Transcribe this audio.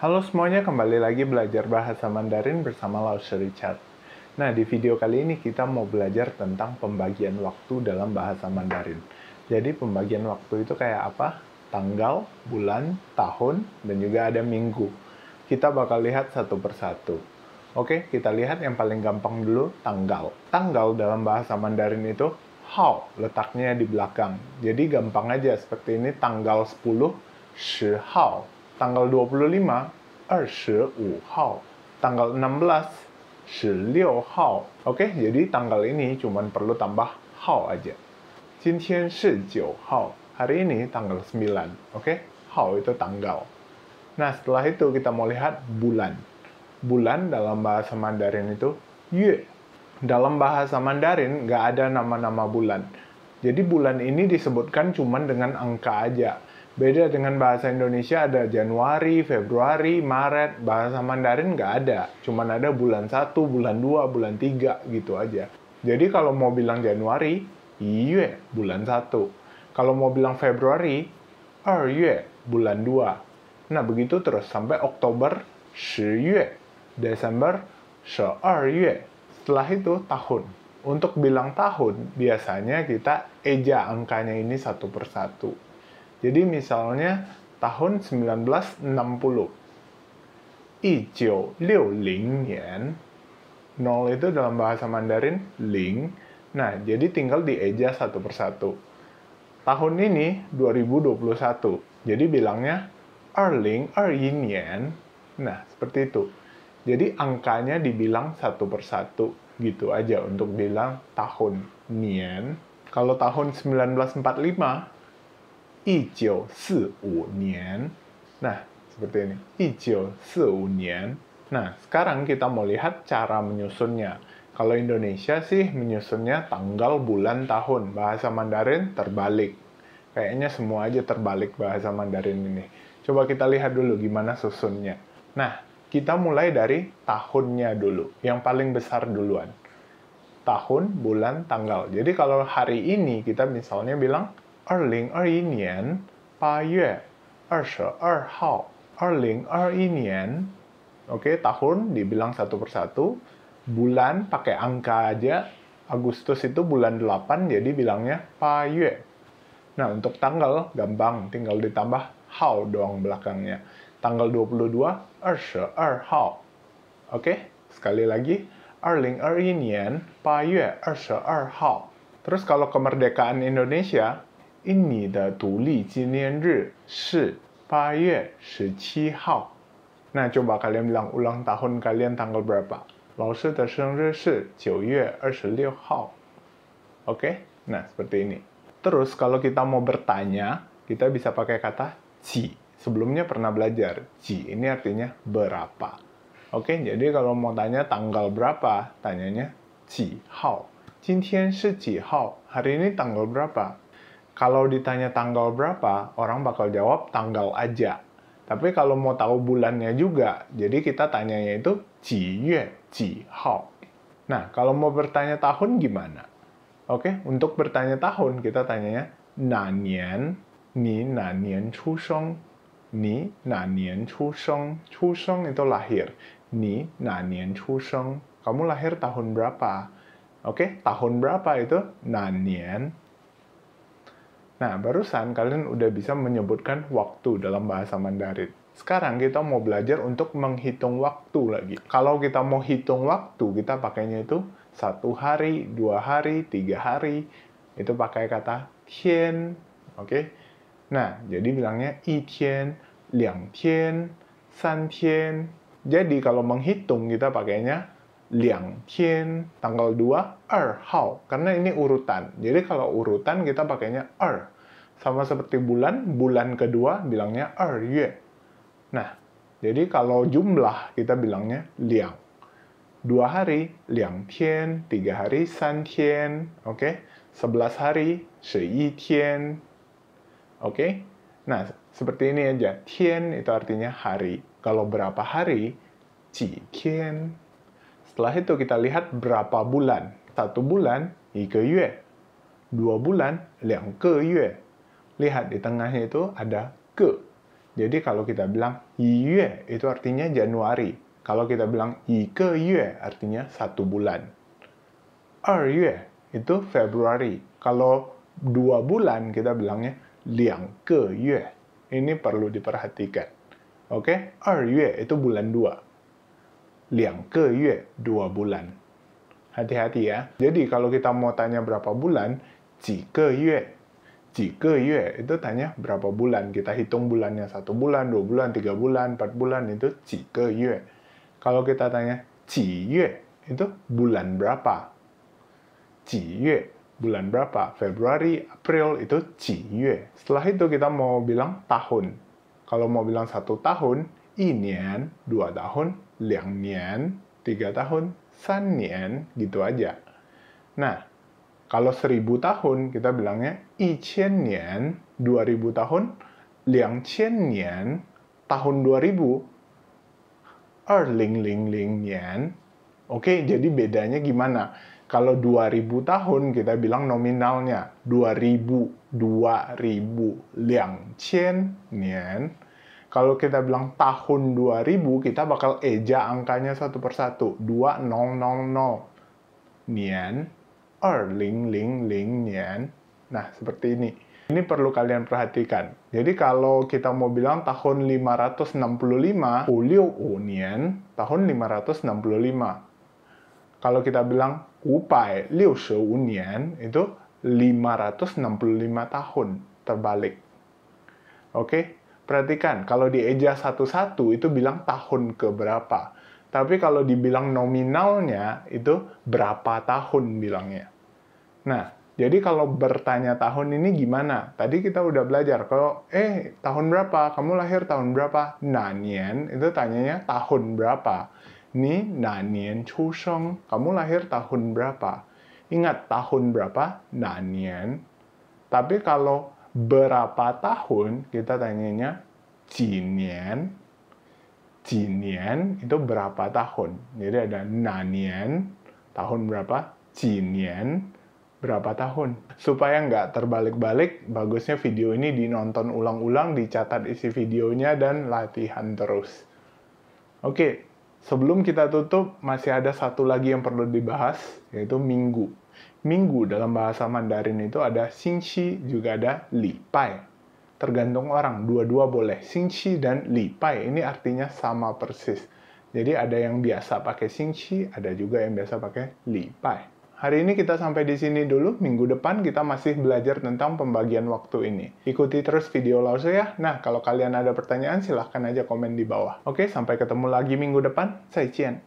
Halo semuanya, kembali lagi belajar bahasa Mandarin bersama Laoshi Richard. Nah, di video kali ini kita mau belajar tentang pembagian waktu dalam bahasa Mandarin. Jadi, pembagian waktu itu kayak apa? Tanggal, bulan, tahun, dan juga ada minggu. Kita bakal lihat satu persatu. Oke, kita lihat yang paling gampang dulu, tanggal. Tanggal dalam bahasa Mandarin itu hao, letaknya di belakang. Jadi gampang aja, seperti ini tanggal 10, 10 hao. Tanggal 25, 25 hao. Tanggal 16, 16 hao. Oke, jadi tanggal ini cuma perlu tambah hao aja. 今天是9号. Hari ini tanggal 9. Oke, hao itu tanggal. Nah, setelah itu kita mau lihat bulan. Bulan dalam bahasa Mandarin itu yue. Dalam bahasa Mandarin nggak ada nama-nama bulan. Jadi bulan ini disebutkan cuma dengan angka aja. Beda dengan bahasa Indonesia ada Januari, Februari, Maret. Bahasa Mandarin nggak ada. Cuman ada bulan 1, bulan 2, bulan 3 gitu aja. Jadi kalau mau bilang Januari, yue, bulan 1. Kalau mau bilang Februari, yue, bulan 2. Nah, begitu terus sampai Oktober, 10 yue. Desember, 12 yue. Setelah itu tahun. Untuk bilang tahun, biasanya kita eja angkanya ini satu persatu. Jadi misalnya tahun 1960. 1960 年. 0 itu dalam bahasa Mandarin ling. Nah, jadi tinggal dieja satu persatu. Tahun ini 2021. Jadi bilangnya 2021 年. Nah, seperti itu. Jadi angkanya dibilang satu persatu. Gitu aja untuk bilang tahun nian. Kalau tahun 1945, 1945 年. Nah, seperti ini. 1945 年. Nah, sekarang kita mau lihat cara menyusunnya. Kalau Indonesia sih menyusunnya tanggal, bulan, tahun. Bahasa Mandarin terbalik. Kayaknya semua aja terbalik bahasa Mandarin ini. Coba kita lihat dulu gimana susunnya. Nah, kita mulai dari tahunnya dulu. Yang paling besar duluan. Tahun, bulan, tanggal. Jadi kalau hari ini kita misalnya bilang 2021年8月22号. 2021年. Oke, tahun dibilang satu persatu. Bulan pakai angka aja. Agustus itu bulan 8, jadi bilangnya 8月. Nah, untuk tanggal gampang, tinggal ditambah hao doang belakangnya. Tanggal 22, 22号. Oke, sekali lagi, 2021年8月22号. Terus kalau kemerdekaan Indonesia, 你的独立纪念日是8月17号. Nah, coba kalian bilang ulang tahun kalian tanggal berapa? 老师的生日是9月26号. Oke, nah seperti ini. Terus kalau kita mau bertanya, kita bisa pakai kata ji. Sebelumnya pernah belajar, ji ini artinya berapa. Oke, jadi kalau mau tanya tanggal berapa, tanyanya ji hao. 今天是几号? Hari ini tanggal berapa? Kalau ditanya tanggal berapa, orang bakal jawab tanggal aja. Tapi kalau mau tahu bulannya juga, jadi kita tanyanya itu ji yue, ji hao. Nah, kalau mau bertanya tahun gimana? Oke, untuk bertanya tahun, kita tanyanya na nian, ni na nian chu sheng, ni na nian chu sheng. Chu sheng itu lahir. Ni na nian chu sheng. Kamu lahir tahun berapa? Oke, tahun berapa itu? Na nian. Nah, barusan kalian udah bisa menyebutkan waktu dalam bahasa Mandarin. Sekarang kita mau belajar untuk menghitung waktu lagi. Kalau kita mau hitung waktu, kita pakainya itu 1 hari, 2 hari, 3 hari. Itu pakai kata tian. Oke? Nah, jadi bilangnya 1天, 2天, 3天. Jadi kalau menghitung kita pakainya 2天, tanggal 2, 2号. Karena ini urutan. Jadi kalau urutan kita pakainya 2. Sama seperti bulan, bulan kedua bilangnya 2月. Nah, jadi kalau jumlah kita bilangnya 2. 2 hari, 2天, 3 hari, 3天. Oke? 11 hari, 11天. Oke? Nah, seperti ini aja. Tian itu artinya hari. Kalau berapa hari, 几天. Setelah itu kita lihat berapa bulan. 1 bulan, 1个月. 2 bulan, 2个月. Lihat di tengahnya itu ada ke. Jadi kalau kita bilang 1月 itu artinya Januari. Kalau kita bilang 1个月 artinya 1 bulan. 2月 itu Februari. Kalau 2 bulan kita bilangnya 2个月. Ini perlu diperhatikan. Oke, 2月 itu bulan 2. 2个月 2 bulan. Hati-hati ya. Jadi kalau kita mau tanya berapa bulan, 几个月. 几个月 itu tanya berapa bulan. Kita hitung bulannya 1 bulan, 2 bulan, 3 bulan, 4 bulan, itu 几个月. Kalau kita tanya 几月 itu bulan berapa. 几月 bulan berapa. Februari, April itu 几月. Setelah itu kita mau bilang tahun. Kalau mau bilang 1 tahun, 1年, 2 tahun, 2年, 3 tahun, 3年, gitu aja. Nah, kalau 1000 tahun, kita bilangnya 1000年, 2000 tahun, 2000年, tahun 2000, 2000年. Oke, jadi bedanya gimana? Kalau 2000 tahun, kita bilang nominalnya 2000, 2000 年. Kalau kita bilang tahun 2000, kita bakal eja angkanya satu persatu. 2000 nian, 2000 nian. Nah, seperti ini. Ini perlu kalian perhatikan. Jadi kalau kita mau bilang tahun 565, 565 nian, tahun 565. Kalau kita bilang 565 nian, itu 565 tahun terbalik. Oke? Perhatikan, kalau dieja satu-satu itu bilang tahun ke berapa. Tapi kalau dibilang nominalnya itu berapa tahun bilangnya. Nah, jadi kalau bertanya tahun ini gimana? Tadi kita udah belajar, kalau tahun berapa? Kamu lahir tahun berapa? Nanian, itu tanyanya tahun berapa. Ni nanian chuseng, kamu lahir tahun berapa? Ingat tahun berapa? Nanian. Tapi kalau berapa tahun, kita tanyanya jinian. Jinian itu berapa tahun. Jadi ada nanian, tahun berapa, jinian, berapa tahun. Supaya nggak terbalik-balik, bagusnya video ini dinonton ulang-ulang, dicatat isi videonya, dan latihan terus. Oke, sebelum kita tutup, masih ada satu lagi yang perlu dibahas, yaitu minggu. Minggu dalam bahasa Mandarin itu ada xingqi, juga ada lipai. Tergantung orang, dua-dua boleh. Xingqi dan lipai ini artinya sama persis. Jadi ada yang biasa pakai xingqi, ada juga yang biasa pakai lipai. Hari ini kita sampai di sini dulu. Minggu depan kita masih belajar tentang pembagian waktu ini. Ikuti terus video Lao Shi ya. Nah, kalau kalian ada pertanyaan silahkan aja komen di bawah. Oke, sampai ketemu lagi minggu depan. 再见.